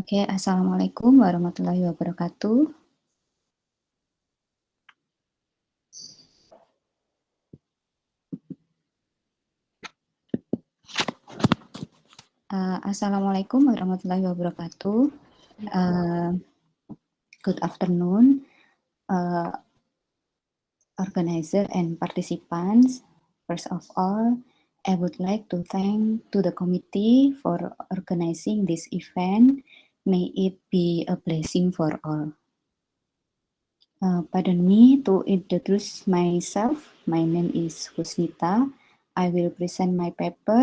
Oke, Assalamualaikum warahmatullahi wabarakatuh. Assalamualaikum warahmatullahi wabarakatuh. Good afternoon, organizer and participants. First of all, I would like to thank to the committee for organizing this event. May it be a blessing for all. Pardon me to introduce myself. My name is Husnita. I will present my paper,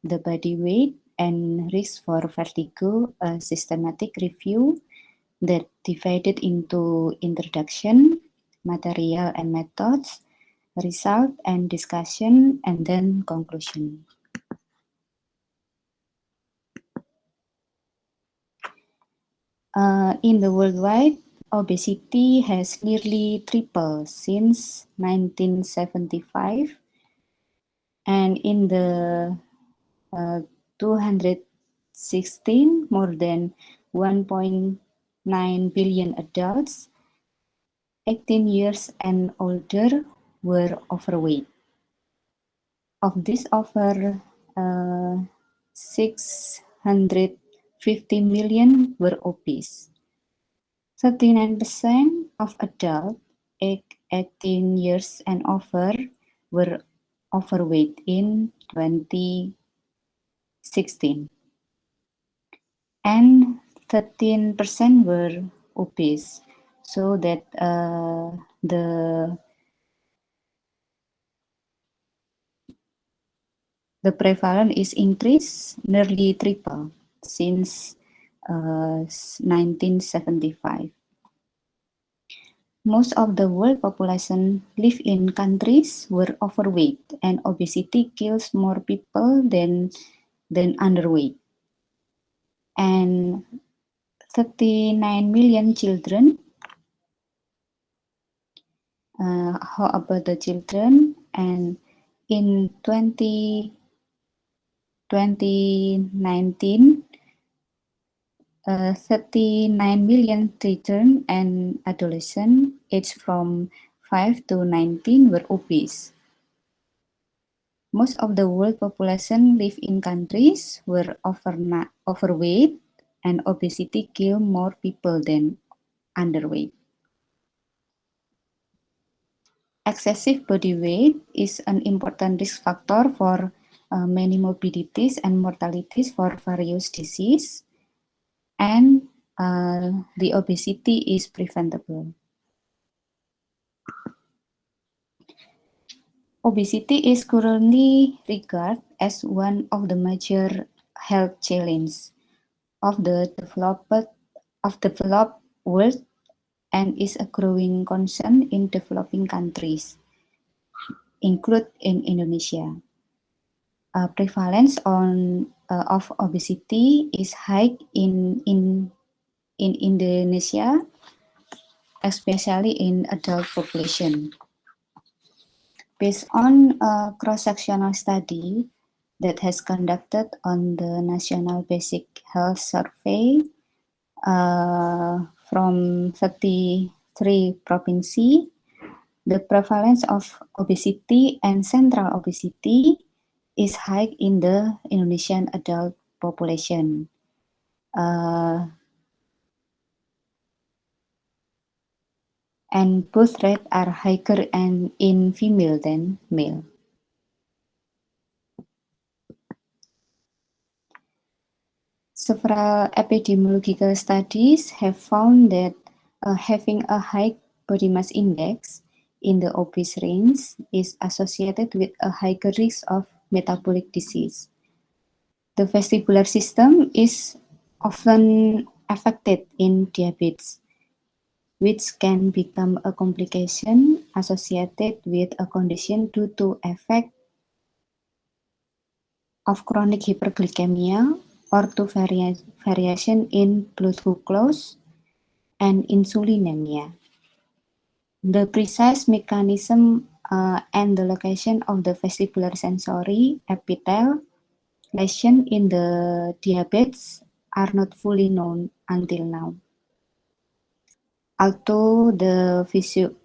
The Body Weight and Risk for Vertigo, a systematic review that divided into introduction, material and methods, result and discussion, and then conclusion. In the worldwide, obesity has nearly tripled since 1975, and in the 2016, more than 1.9 billion adults 18 years and older were overweight. Of this, over 650 million were obese. 39% of adults 18 years and over were overweight in 2016, and 13% were obese, so that the prevalence is increased nearly triple since 1975. Most of the world population live in countries where overweight and obesity kills more people than underweight. And 39 million children. How about the children? And in 2019, 39 million children and adolescents aged from 5 to 19 were obese. Most of the world population live in countries where overweight and obesity kill more people than underweight. Excessive body weight is an important risk factor for many morbidities and mortalities for various diseases, and the obesity is preventable. Obesity is currently regarded as one of the major health challenges of the developed world and is a growing concern in developing countries, including in Indonesia. Prevalence of obesity is high in Indonesia, especially in adult population. Based on a cross-sectional study that has conducted on the National Basic Health Survey from 33 provinces, the prevalence of obesity and central obesity is high in the Indonesian adult population. And both rates are higher in female than male. Several epidemiological studies have found that having a high body mass index in the obese range is associated with a higher risk of metabolic disease. The vestibular system is often affected in diabetes, which can become a complication associated with a condition due to effect of chronic hyperglycemia or to variation in blood glucose and insulinemia. The precise mechanism and the location of the vestibular sensory epithelial lesion in the diabetes are not fully known until now. Although the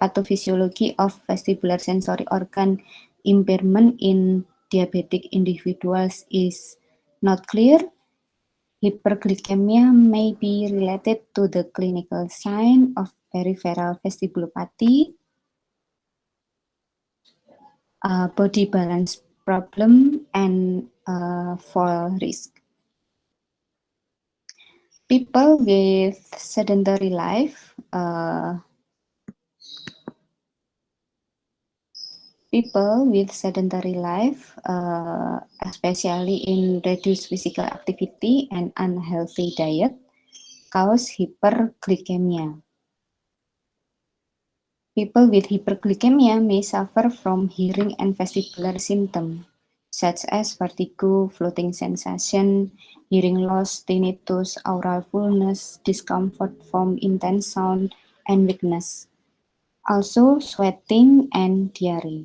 pathophysiology of vestibular sensory organ impairment in diabetic individuals is not clear, hyperglycemia may be related to the clinical sign of peripheral vestibulopathy, body balance problem, and fall risk. People with sedentary life, especially in reduced physical activity and unhealthy diet, cause hyperglycemia. People with hyperglycemia may suffer from hearing and vestibular symptoms, such as vertigo, floating sensation, hearing loss, tinnitus, aural fullness, discomfort from intense sound, and weakness. Also, sweating and diarrhea.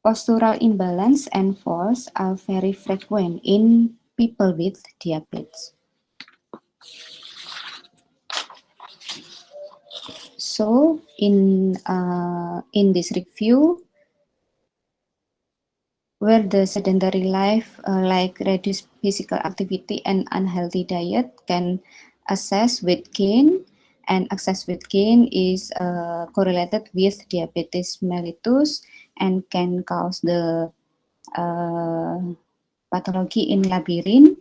Postural imbalance and falls are very frequent in people with diabetes. So, in this review, where the sedentary life, like reduced physical activity and unhealthy diet, can assess weight gain, and excess weight gain is correlated with diabetes mellitus and can cause the pathology in labyrinth,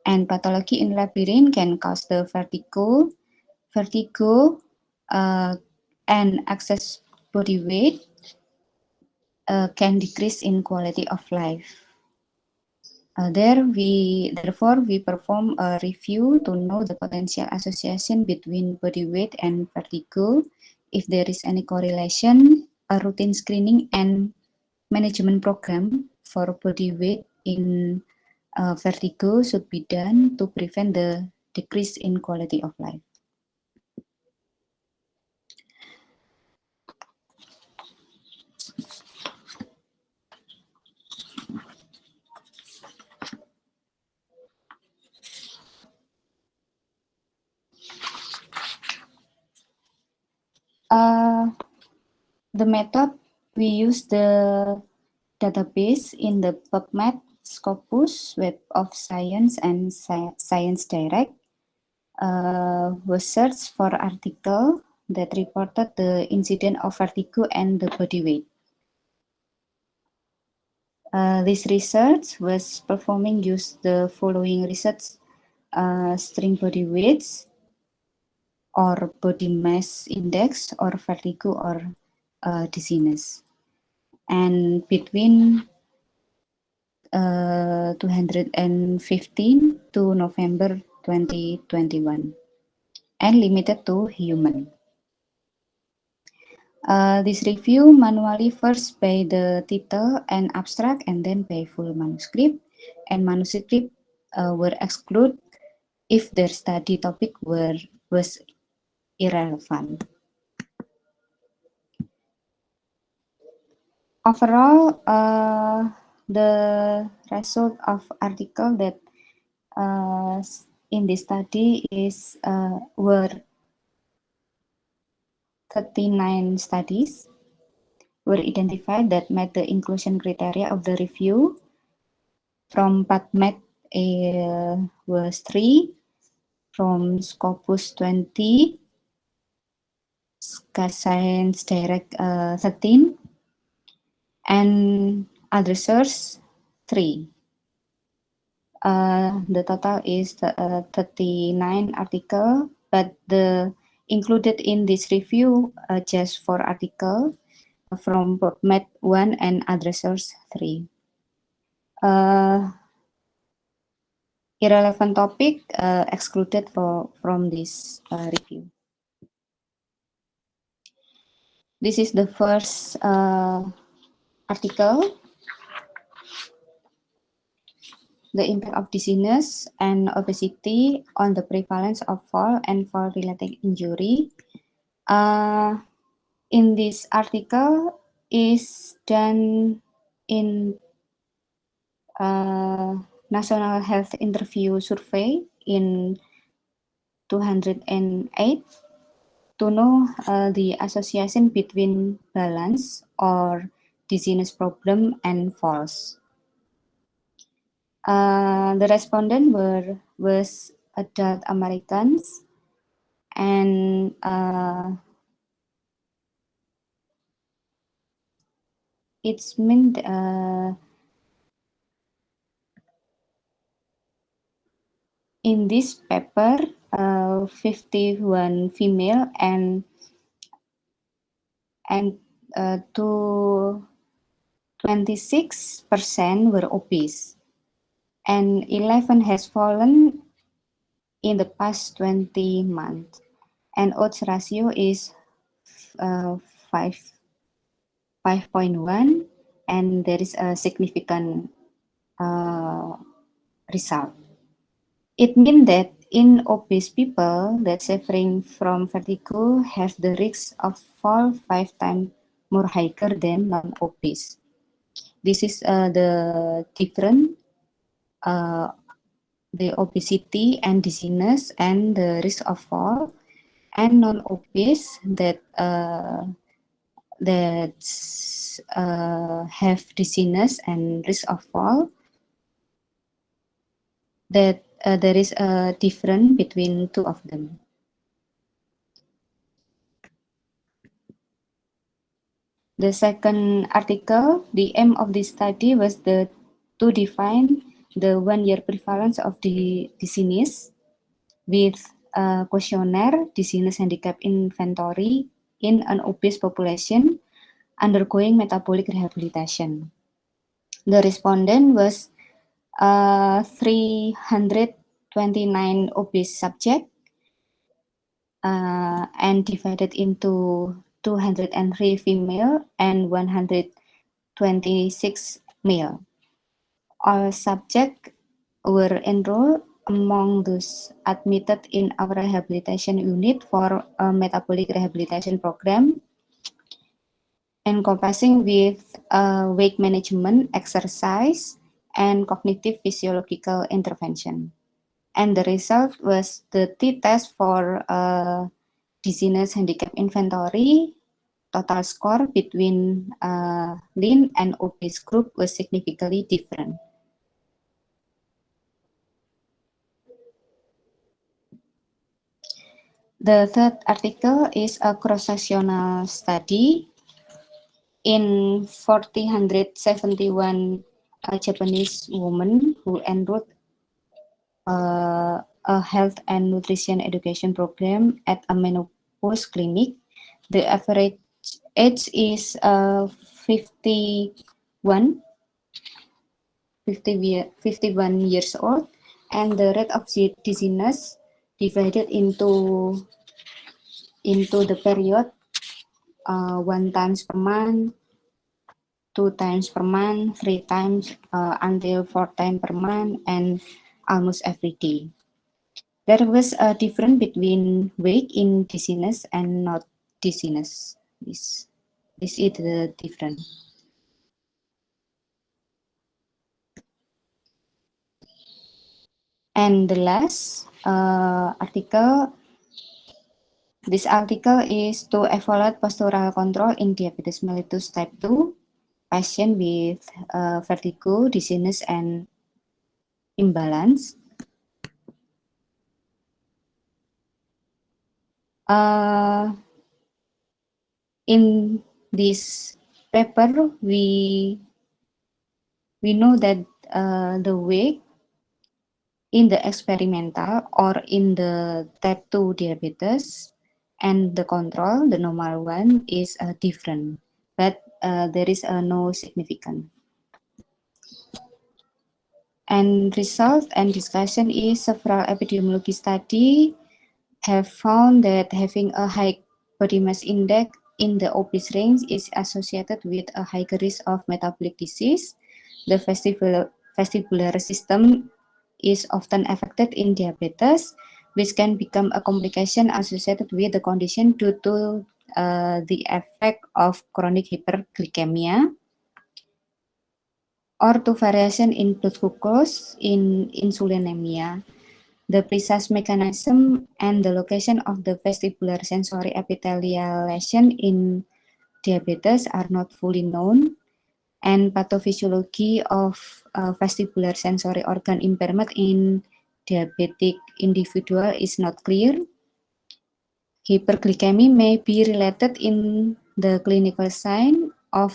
and pathology in labyrinth can cause the vertigo, and excess body weight can decrease in quality of life. Therefore, we perform a review to know the potential association between body weight and vertigo. If there is any correlation, a routine screening and management program for body weight in vertigo should be done to prevent the decrease in quality of life. The method, we use the database in the PubMed, Scopus, Web of Science, and Science Direct. We search for article that reported the incidence of vertigo and the body weight. This research was performing use the following research: string body weights, or body mass index, or vertigo, or dizziness. And between 215 to November 2021, and limited to human. This review manually first by the title and abstract, and then by full manuscript, and manuscript were excluded if their study topic was irrelevant. Overall, the result of article that in this study is were 39 studies were identified that met the inclusion criteria of the review. From PubMed was 3, from Scopus 20, Science Direct 13, and other source 3. The total is 39 article, but the included in this review just 4 article from PubMed 1 and other source 3. Irrelevant topic excluded from this review. This is the first article, the impact of dizziness and obesity on the prevalence of fall and fall-related injury. In this article is done in National Health Interview Survey in 2008 to know the association between balance or dizziness problem and falls. The respondent was adult Americans, and it's meant in this paper 51 female and to 26% were obese, and 11 has fallen in the past 20 months, and odds ratio is uh, 5 5.1, and there is a significant uh, result. It means that in obese people that suffering from vertigo have the risk of fall 5 times more higher than non-obese. This is the difference, the obesity and dizziness and the risk of fall, and non-obese that have dizziness and risk of fall, that there is a difference between two of them. The second article, the aim of this study was to define the 1-year prevalence of the dizziness with a questionnaire dizziness handicap inventory in an obese population undergoing metabolic rehabilitation. The respondent was 329 obese subjects and divided into 203 female and 126 male. All subjects were enrolled among those admitted in our rehabilitation unit for a metabolic rehabilitation program encompassing with weight management, exercise, and cognitive physiological intervention. And the result was the t-test for dizziness handicap inventory. Total score between lean and obese group was significantly different. The third article is a cross-sectional study in 471 Japanese women who enrolled a health and nutrition education program at a menopause clinic. The average age is 51 years old, and the rate of dizziness divided into the period 1 times per month, 2 times per month, 3 times until 4 times per month, and almost every day. There was a difference between weight in dizziness and not dizziness. This is the difference. And the last article, this article is to evaluate postural control in diabetes mellitus type 2 patient with vertigo, dizziness, and imbalance. In this paper, we know that the weight in the experimental or in the type 2 diabetes and the control, the normal one, is different, but there is no significant. And result and discussion is several epidemiology study have found that having a high body mass index in the obese range is associated with a higher risk of metabolic disease. The vestibular system is often affected in diabetes, which can become a complication associated with the condition due to the effect of chronic hyperglycemia or to variation in blood glucose in insulinemia. The precise mechanism and the location of the vestibular sensory epithelial lesion in diabetes are not fully known, and pathophysiology of vestibular sensory organ impairment in diabetic individual is not clear. Hyperglycemia may be related in the clinical sign of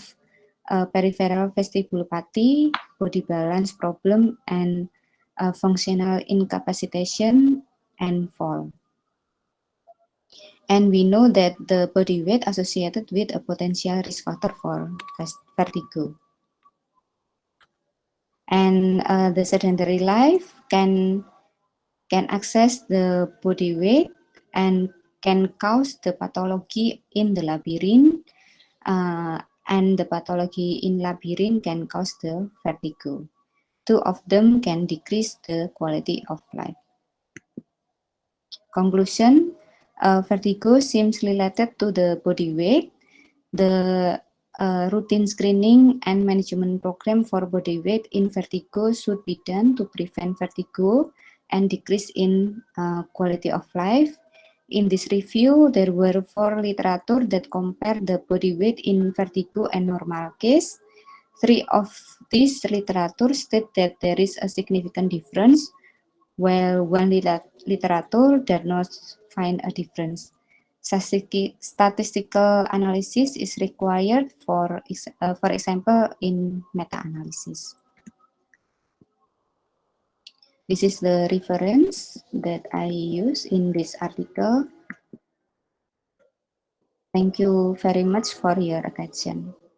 peripheral vestibulopathy, body balance problem, and functional incapacitation and fall. And we know that the body weight associated with a potential risk factor for vertigo. And the sedentary life can access the body weight and can cause the pathology in the labyrinth, and the pathology in labyrinth can cause the vertigo. Two of them can decrease the quality of life. Conclusion, vertigo seems related to the body weight. The routine screening and management program for body weight in vertigo should be done to prevent vertigo and decrease in quality of life. In this review, there were 4 literature that compare the body weight in vertigo and normal case. 3 of these literature state that there is a significant difference, while one literature does not find a difference. Statistical analysis is required for example, in meta-analysis. This is the reference that I use in this article. Thank you very much for your attention.